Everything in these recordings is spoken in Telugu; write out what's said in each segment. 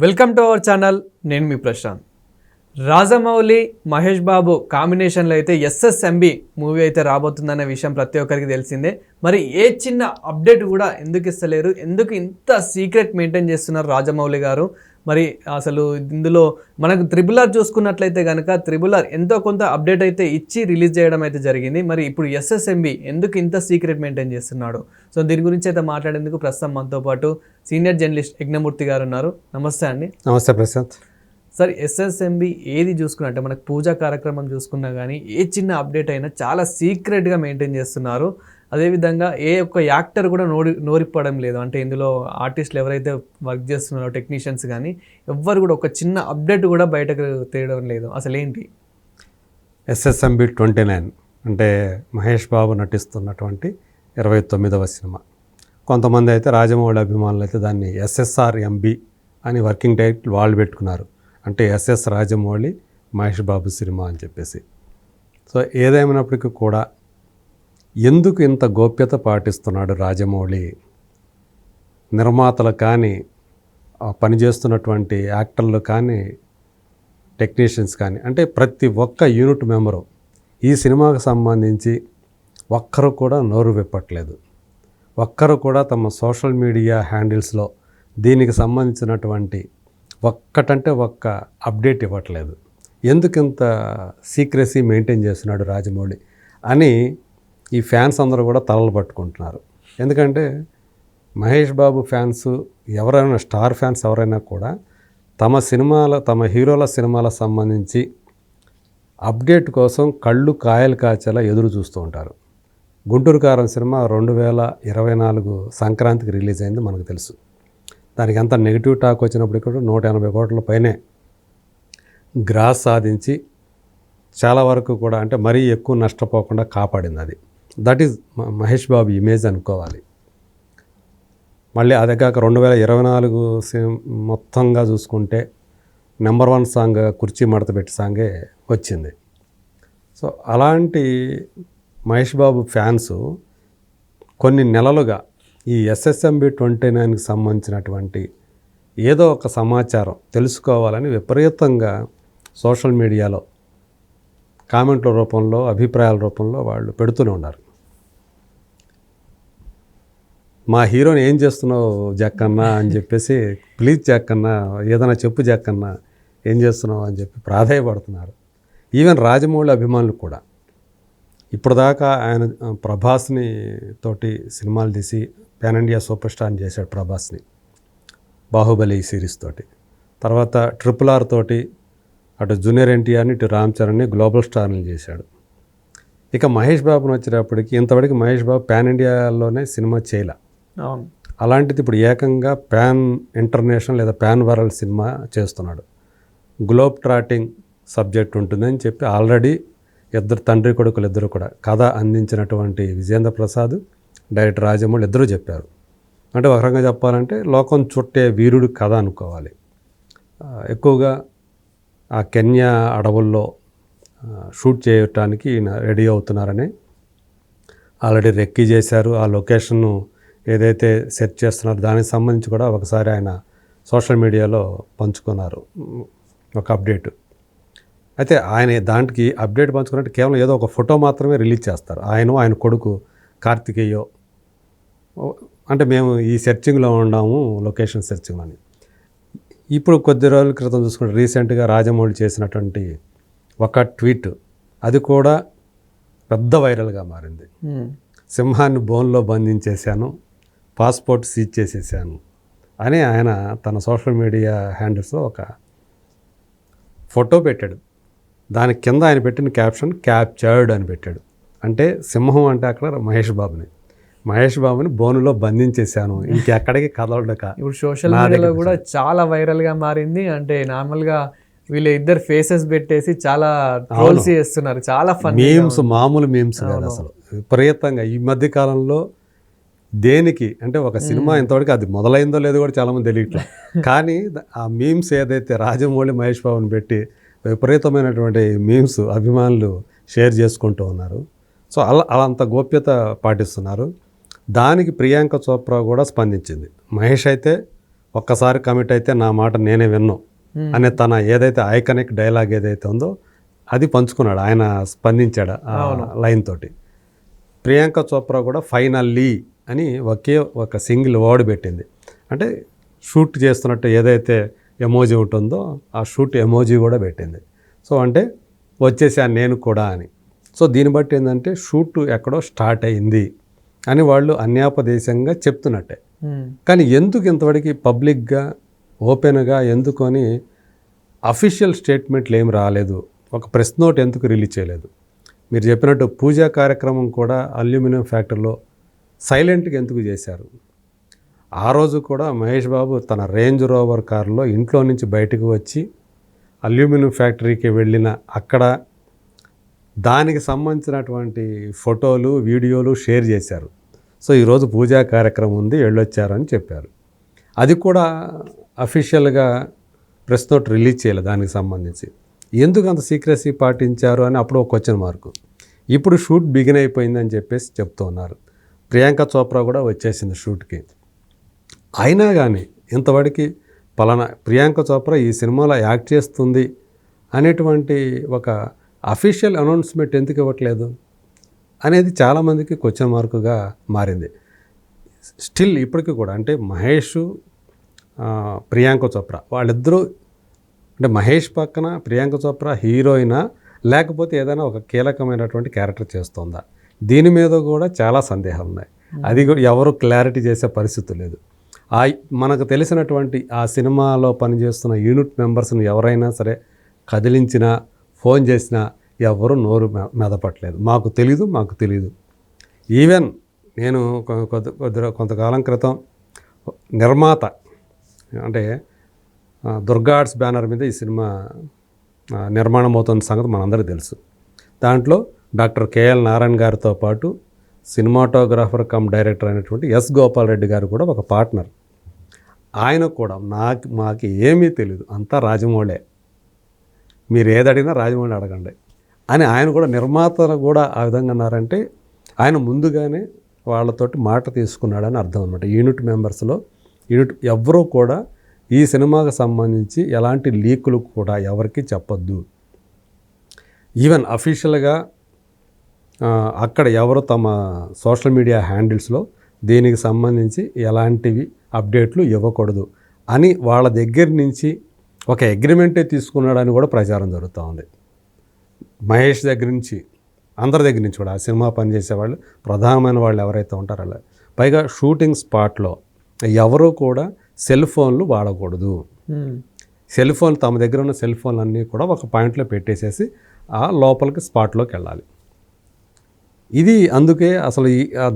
Welcome to our channel. నేను మీ ప్రశాంత్. రాజమౌళి మహేష్ బాబు కాంబినేషన్లో అయితే ఎస్ఎస్ఎంబి మూవీ అయితే రాబోతుందనే విషయం ప్రతి ఒక్కరికి తెలిసిందే. మరి ఏ చిన్న అప్డేట్ కూడా ఎందుకు ఇస్తలేరు, ఎందుకు ఇంత సీక్రెట్ మెయింటైన్ చేస్తున్నారు రాజమౌళి గారు? మరి అసలు ఇందులో మనకు త్రిబుల్ ఆర్ చూసుకున్నట్లయితే కనుక త్రిబుల్ ఆర్ ఎంతో కొంత అప్డేట్ అయితే ఇచ్చి రిలీజ్ చేయడం అయితే జరిగింది. మరి ఇప్పుడు ఎస్ఎస్ఎంబి ఎందుకు ఇంత సీక్రెట్ మెయింటైన్ చేస్తున్నాడు? సో దీని గురించి అయితే మాట్లాడేందుకు ప్రస్తుతం మనతో పాటు సీనియర్ జర్నలిస్ట్ యజ్ఞమూర్తి గారు ఉన్నారు. నమస్తే అండి. నమస్తే ప్రశాంత్. సార్, ఎస్ఎస్ఎంబి ఏది చూసుకున్నా అంటే మనకు పూజా కార్యక్రమం చూసుకున్నా కానీ ఏ చిన్న అప్డేట్ అయినా చాలా సీక్రెట్గా మెయింటైన్ చేస్తున్నారు. అదేవిధంగా ఏ ఒక్క యాక్టర్ కూడా నోరిప్పడం లేదు. అంటే ఇందులో ఆర్టిస్టులు ఎవరైతే వర్క్ చేస్తున్నారో టెక్నీషియన్స్ కానీ ఎవ్వరు కూడా ఒక చిన్న అప్డేట్ కూడా బయటకు తీయడం లేదు. అసలు ఏంటి ఎస్ఎస్ఎంబి 29 అంటే మహేష్ బాబు నటిస్తున్నటువంటి 29వ సినిమా. కొంతమంది అయితే రాజమౌళి అభిమానులు అయితే దాన్ని ఎస్ఎస్ఆర్ఎంబి అని వర్కింగ్ టైటిల్ వాళ్ళు పెట్టుకున్నారు. అంటే ఎస్ఎస్ రాజమౌళి మహేష్ బాబు సినిమా అని చెప్పేసి. సో ఏదేమైనప్పటికీ కూడా ఎందుకు ఇంత గోప్యత పాటిస్తున్నాడు రాజమౌళి? నిర్మాతలు కానీ, పనిచేస్తున్నటువంటి యాక్టర్లు కానీ, టెక్నీషియన్స్ కానీ, అంటే ప్రతి ఒక్క యూనిట్ మెంబరు ఈ సినిమాకు సంబంధించి ఒక్కరు కూడా నోరు విప్పట్లేదు. ఒక్కరు కూడా తమ సోషల్ మీడియా హ్యాండిల్స్లో దీనికి సంబంధించినటువంటి ఒక్కటంటే ఒక్క అప్డేట్ ఇవ్వట్లేదు. ఎందుకు ఇంత సీక్రెసీ మెయింటైన్ చేస్తున్నాడు రాజమౌళి అని ఈ ఫ్యాన్స్ అందరూ కూడా తలలు పట్టుకుంటున్నారు. ఎందుకంటే మహేష్ బాబు ఫ్యాన్స్ ఎవరైనా, స్టార్ ఫ్యాన్స్ ఎవరైనా కూడా తమ హీరోల సినిమాలకు సంబంధించి అప్డేట్ కోసం కళ్ళు కాయలు కాచేలా ఎదురు చూస్తూ ఉంటారు. గుంటూరు కారం సినిమా 2024 సంక్రాంతికి రిలీజ్ అయింది, మనకు తెలుసు. దానికి అంత నెగిటివ్ టాక్ వచ్చినప్పటికీ కూడా 180 కోట్ల పైనే గ్రాస్ సాధించి చాలా వరకు కూడా అంటే మరీ ఎక్కువ నష్టపోకుండా కాపాడింది. అది that is Mahesh Babu image అనుకోవాలి. మళ్ళీ అదే కాక 2024 మొత్తంగా చూసుకుంటే నెంబర్ 1 సాంగ్ కుర్చీ మడత పెట్టి సాంగే వచ్చింది. సో అలాంటి మహేష్ బాబు ఫ్యాన్స్ కొన్ని నెలలుగా ఈ ఎస్ఎస్ఎంబి 29కి సంబంధించినటువంటి ఏదో ఒక సమాచారం తెలుసుకోవాలని విపరీతంగా సోషల్ మీడియాలో కామెంట్ల రూపంలో, అభిప్రాయాల రూపంలో వాళ్ళు పెడుతూనే ఉన్నారు. మా హీరోని ఏం చేస్తున్నావు జక్కన్న అని చెప్పేసి, ప్లీజ్ జక్కన్న ఏదైనా చెప్పు జక్కన్న ఏం చేస్తున్నావు అని చెప్పి ప్రాధాయపడుతున్నారు. ఈవెన్ రాజమౌళి అభిమానులు కూడా. ఇప్పుడు దాకా ఆయన ప్రభాస్ని తోటి సినిమాలు తీసి పాన్ ఇండియా సూపర్ స్టార్ని చేశాడు ప్రభాస్ని, బాహుబలి సిరీస్ తోటి. తర్వాత RRR తోటి అటు జూనియర్ ఎన్టీఆర్ని, ఇటు రామ్ చరణ్ని గ్లోబల్ స్టార్ని చేశాడు. ఇక మహేష్ బాబుని వచ్చేటప్పటికి ఇంతవరకు మహేష్ బాబు పాన్ ఇండియాలోనే సినిమా చేయలే. అలాంటిది ఇప్పుడు ఏకంగా పాన్ ఇంటర్నేషనల్ లేదా పాన్ వరల్డ్ సినిమా చేస్తున్నాడు. గ్లోబ్ ట్రాటింగ్ సబ్జెక్ట్ ఉంటుందని చెప్పి ఆల్రెడీ ఇద్దరు తండ్రి కొడుకులు ఇద్దరు కూడా కథ అందించినటువంటి విజేంద్ర ప్రసాద్, డైరెక్టర్ రాజమౌళి ఇద్దరూ చెప్పారు. అంటే ఒక రకంగా చెప్పాలంటే లోకం చుట్టే వీరుడు కథ అనుకోవాలి. ఎక్కువగా ఆ కెన్యా అడవుల్లో షూట్ చేయటానికి ఈయన రెడీ అవుతున్నారని ఆల్రెడీ రెక్కీ చేశారు. ఆ లొకేషన్ను ఏదైతే సెట్ చేస్తున్నారో దానికి సంబంధించి కూడా ఒకసారి ఆయన సోషల్ మీడియాలో పంచుకున్నారు ఒక అప్డేట్. అయితే ఆయన దానికి అప్డేట్ పంచుకున్నట్టు కేవలం ఏదో ఒక ఫోటో మాత్రమే రిలీజ్ చేస్తారు. ఆయన కొడుకు కార్తికేయో అంటే మేము ఈ సెర్చింగ్లో ఉన్నాము, లొకేషన్ సెర్చింగ్ అని. ఇప్పుడు కొద్ది రోజుల క్రితం చూసుకుంటే రీసెంట్గా రాజమౌళి చేసినటువంటి ఒక ట్వీట్, అది కూడా పెద్ద వైరల్గా మారింది. సింహాన్ని బోన్లో బంధించేశాను, పాస్పోర్ట్ సీజ్ చేసేసాను అని ఆయన తన సోషల్ మీడియా హ్యాండిల్స్లో ఒక ఫోటో పెట్టాడు. దాని కింద ఆయన పెట్టిన క్యాప్షన్ క్యాప్చర్డ్ అని పెట్టాడు. అంటే సింహం అంటే అక్కడ మహేష్ బాబుని బోనులో బంధించేశాను, ఇంకెక్కడికి కదలడక. ఇప్పుడు సోషల్ మీడియాలో కూడా చాలా వైరల్గా మారింది. అంటే నార్మల్గా వీళ్ళు ఇద్దరు ఫేసెస్ పెట్టేసి చాలా ట్రోల్స్ చేస్తున్నారు. చాలా మీమ్స్, మామూలు మీమ్స్ కాదు అసలు, విపరీతంగా ఈ మధ్య కాలంలో. దేనికి అంటే ఒక సినిమా ఇంతవరకు అది మొదలైందో లేదో కూడా చాలామంది తెలియట్లేదు. కానీ ఆ మీమ్స్ ఏదైతే రాజమౌళి మహేష్ బాబుని పెట్టి విపరీతమైనటువంటి మీమ్స్ అభిమానులు షేర్ చేసుకుంటూ ఉన్నారు. సో అలా అంత గోప్యత పాటిస్తున్నారు. దానికి ప్రియాంక చోప్రా కూడా స్పందించింది. మహేష్ అయితే ఒక్కసారి కమిట్ అయితే నా మాట నేనే విన్ను అనే తన ఏదైతే ఐకానిక్ డైలాగ్ ఏదైతే ఉందో అది పంచుకున్నాడు, ఆయన స్పందించాడు ఆ లైన్ తోటి. ప్రియాంక చోప్రా కూడా ఫైనల్లీ అని ఒక సింగిల్ వర్డ్ పెట్టింది. అంటే షూట్ చేస్తున్నట్టు ఏదైతే ఎమోజీ ఉంటుందో ఆ షూట్ ఎమోజీ కూడా పెట్టింది. సో అంటే వచ్చేసాను నేను కూడా అని. సో దీన్ని బట్టి ఏంటంటే షూట్ ఎక్కడో స్టార్ట్ అయింది అని వాళ్ళు అన్యాపదేశంగా చెప్తున్నట్టే. కానీ ఎందుకు ఇంతవరకు పబ్లిక్గా ఓపెన్గా ఎందుకు అని అఫీషియల్ స్టేట్మెంట్లు ఏమి రాలేదు, ఒక ప్రెస్ నోట్ ఎందుకు రిలీజ్ చేయలేదు? మీరు చెప్పినట్టు పూజా కార్యక్రమం కూడా అల్యూమినియం ఫ్యాక్టరీలో సైలెంట్గా ఎందుకు చేశారు? ఆ రోజు కూడా మహేష్ బాబు తన రేంజ్ రోవర్ కారులో ఇంట్లో నుంచి బయటకు వచ్చి అల్యూమినియం ఫ్యాక్టరీకి వెళ్ళిన అక్కడ దానికి సంబంధించినటువంటి ఫోటోలు వీడియోలు షేర్ చేశారు. సో ఈరోజు పూజా కార్యక్రమం ఉంది వెళ్ళొచ్చారు అని చెప్పారు. అది కూడా అఫీషియల్గా ప్రెస్ నోట్ రిలీజ్ చేయలేదు దానికి సంబంధించి. ఎందుకు అంత సీక్రెసీ పాటించారు అని అప్పుడు ఒక క్వశ్చన్ మార్కు. ఇప్పుడు షూట్ బిగిన్ అయిపోయిందని చెప్పేసి చెప్తూ ఉన్నారు. ప్రియాంక చోప్రా కూడా వచ్చేసింది షూట్కి. అయినా కానీ ఇంతవరకు పలానా ప్రియాంక చోప్రా ఈ సినిమాలో యాక్ట్ చేస్తుంది అనేటువంటి ఒక అఫీషియల్ అనౌన్స్మెంట్ ఎందుకు ఇవ్వట్లేదు అనేది చాలామందికి క్వశ్చన్ మార్కుగా మారింది. స్టిల్ ఇప్పటికీ కూడా అంటే మహేష్ ప్రియాంక చోప్రా వాళ్ళిద్దరూ అంటే మహేష్ పక్కన ప్రియాంక చోప్రా హీరోయినా లేకపోతే ఏదైనా ఒక కీలకమైనటువంటి క్యారెక్టర్ చేస్తుందా, దీని మీద కూడా చాలా సందేహాలు ఉన్నాయి. అది కూడా ఎవరు క్లారిటీ చేసే పరిస్థితి లేదు. మనకు తెలిసినటువంటి ఆ సినిమాలో పనిచేస్తున్న యూనిట్ మెంబర్స్ని ఎవరైనా సరే కదిలించినా ఫోన్ చేసినా ఎవరు నోరు మెదపట్లేదు. మాకు తెలీదు. ఈవెన్ నేను కొంతకాలం క్రితం నిర్మాత అంటే దుర్గా ఆర్ట్స్ బ్యానర్ మీద ఈ సినిమా నిర్మాణం అవుతున్న సంగతి మనందరికీ తెలుసు. దాంట్లో డాక్టర్ కేఎల్ నారాయణ గారితో పాటు సినిమాటోగ్రాఫర్ కమ్ డైరెక్టర్ అయినటువంటి ఎస్ గోపాల్ రెడ్డి గారు కూడా ఒక పార్ట్నర్. ఆయన కూడా మాకు ఏమీ తెలియదు, అంతా రాజమౌళే, మీరు ఏది అడిగినా రాజమౌళి అడగండి అని ఆయన కూడా నిర్మాతలు కూడా ఆ విధంగా అన్నారంటే ఆయన ముందుగానే వాళ్ళతోటి మాట తీసుకున్నాడని అర్థం అనమాట. యూనిట్ మెంబర్స్లో ఎవరూ కూడా ఈ సినిమాకు సంబంధించి ఎలాంటి లీకులు కూడా ఎవరికి చెప్పొద్దు. ఈవెన్ అఫీషియల్గా అక్కడ ఎవరు తమ సోషల్ మీడియా హ్యాండిల్స్లో దీనికి సంబంధించి ఎలాంటివి అప్డేట్లు ఇవ్వకూడదు అని వాళ్ళ దగ్గర నుంచి ఒక అగ్రిమెంటే తీసుకున్నాడని కూడా ప్రచారం జరుగుతూ ఉంది. మహేష్ దగ్గర నుంచి అందరి దగ్గర నుంచి కూడా ఆ సినిమా పనిచేసేవాళ్ళు ప్రధానమైన వాళ్ళు ఎవరైతే ఉంటారో అలా. పైగా షూటింగ్ స్పాట్లో ఎవరూ కూడా సెల్ ఫోన్లు వాడకూడదు. సెల్ ఫోన్ తమ దగ్గర ఉన్న సెల్ ఫోన్లు అన్నీ కూడా ఒక పాయింట్లో పెట్టేసేసి ఆ లోపలికి స్పాట్లోకి వెళ్ళాలి. ఇది అందుకే అసలు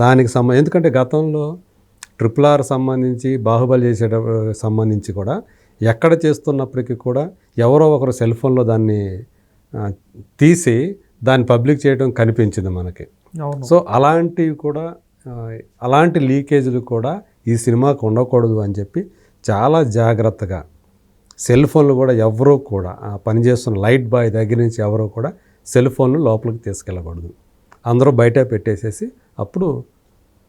దానికి ఎందుకంటే గతంలో RRR సంబంధించి బాహుబలి చేసే సంబంధించి కూడా ఎక్కడ చేస్తున్నప్పటికీ కూడా ఎవరో ఒకరు సెల్ ఫోన్లో దాన్ని తీసి దాన్ని పబ్లిక్ చేయడం కనిపించింది మనకి. సో అలాంటివి కూడా అలాంటి లీకేజీలు కూడా ఈ సినిమాకు ఉండకూడదు అని చెప్పి చాలా జాగ్రత్తగా సెల్ ఫోన్లు కూడా ఎవరూ కూడా పనిచేస్తున్న లైట్ బాయ్ దగ్గర నుంచి ఎవరూ కూడా సెల్ ఫోన్లు లోపలికి తీసుకెళ్ళకూడదు, అందరూ బయట పెట్టేసేసి అప్పుడు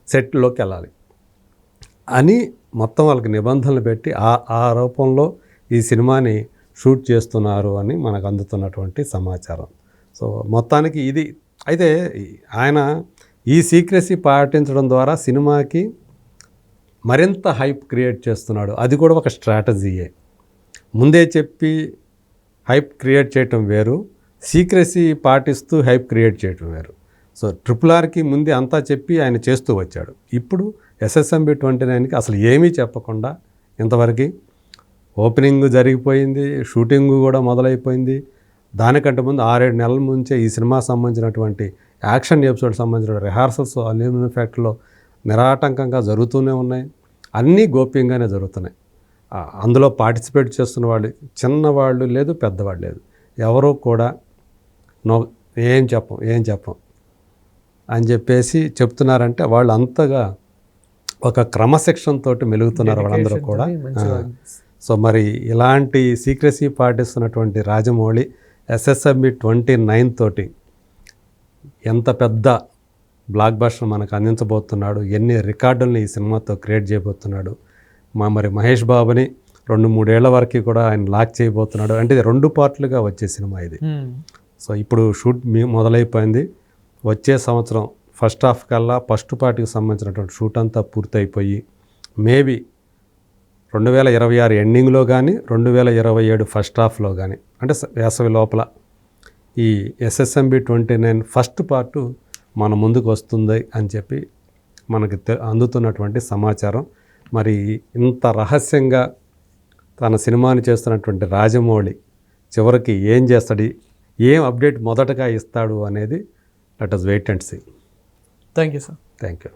సెట్లోకి వెళ్ళాలి అని మొత్తం వాళ్ళకి నిబంధనలు పెట్టి ఆ రూపంలో ఈ సినిమాని షూట్ చేస్తున్నారు అని మనకు అందుతున్నటువంటి సమాచారం. సో మొత్తానికి ఇది అయితే ఆయన ఈ సీక్రెసీ పాటించడం ద్వారా సినిమాకి మరింత హైప్ క్రియేట్ చేస్తున్నాడు. అది కూడా ఒక స్ట్రాటజీయే. ముందే చెప్పి హైప్ క్రియేట్ చేయటం వేరు, సీక్రెసీ పాటిస్తూ హైప్ క్రియేట్ చేయటం వేరు. సో RRRకి ముందే అంతా చెప్పి ఆయన చేస్తూ వచ్చాడు. ఇప్పుడు SSMB 29కి అసలు ఏమీ చెప్పకుండా ఇంతవరకు ఓపెనింగ్ జరిగిపోయింది, షూటింగ్ కూడా మొదలైపోయింది. దానికంటే ముందు 6-7 నెలల నుంచే ఈ సినిమా సంబంధించినటువంటి యాక్షన్ ఎపిసోడ్ సంబంధించిన రిహార్సల్స్ అల్యూమినియం ఫ్యాక్టరీలో నిరాటంకంగా జరుగుతూనే ఉన్నాయి. అన్నీ గోప్యంగానే జరుగుతున్నాయి. అందులో పార్టిసిపేట్ చేస్తున్న వాళ్ళు చిన్నవాళ్ళు లేదు, పెద్దవాళ్ళు లేదు, ఎవరో కూడా ఏం చెప్పం అని చెప్పేసి చెప్తున్నారంటే వాళ్ళు అంతగా ఒక క్రమశిక్షణ తోటి మెలుగుతున్నారు వాళ్ళందరూ కూడా. సో మరి ఇలాంటి సీక్రెసీ పాటిస్తున్నటువంటి రాజమౌళి SSMB 29 తోటి ఎంత పెద్ద బ్లాక్ బస్టర్ మనకు అందించబోతున్నాడు, ఎన్ని రికార్డుల్ని ఈ సినిమాతో క్రియేట్ చేయబోతున్నాడు, మరి మహేష్ బాబుని 2-3 ఏళ్ల వరకు కూడా ఆయన లాక్ చేయబోతున్నాడు. అంటే ఇది 2 పార్ట్లుగా వచ్చే సినిమా ఇది. సో ఇప్పుడు షూట్ మొదలైపోయింది. వచ్చే సంవత్సరం ఫస్ట్ హాఫ్ కల్లా ఫస్ట్ పార్ట్కి సంబంధించినటువంటి షూట్ అంతా పూర్తయిపోయి మేబీ 2026 ఎండింగ్లో కానీ 2027 ఫస్ట్ హాఫ్లో కానీ అంటే వేసవి లోపల ఈ SSMB 29 ఫస్ట్ పార్టు మన ముందుకు వస్తుంది అని చెప్పి మనకి అందుతున్నటువంటి సమాచారం. మరి ఇంత రహస్యంగా తన సినిమాని చేస్తున్నటువంటి రాజమౌళి చివరికి ఏం చేస్తాడు, ఏం అప్డేట్ మొదటగా ఇస్తాడు అనేది let us wait and see. Thank you sir. Thank you.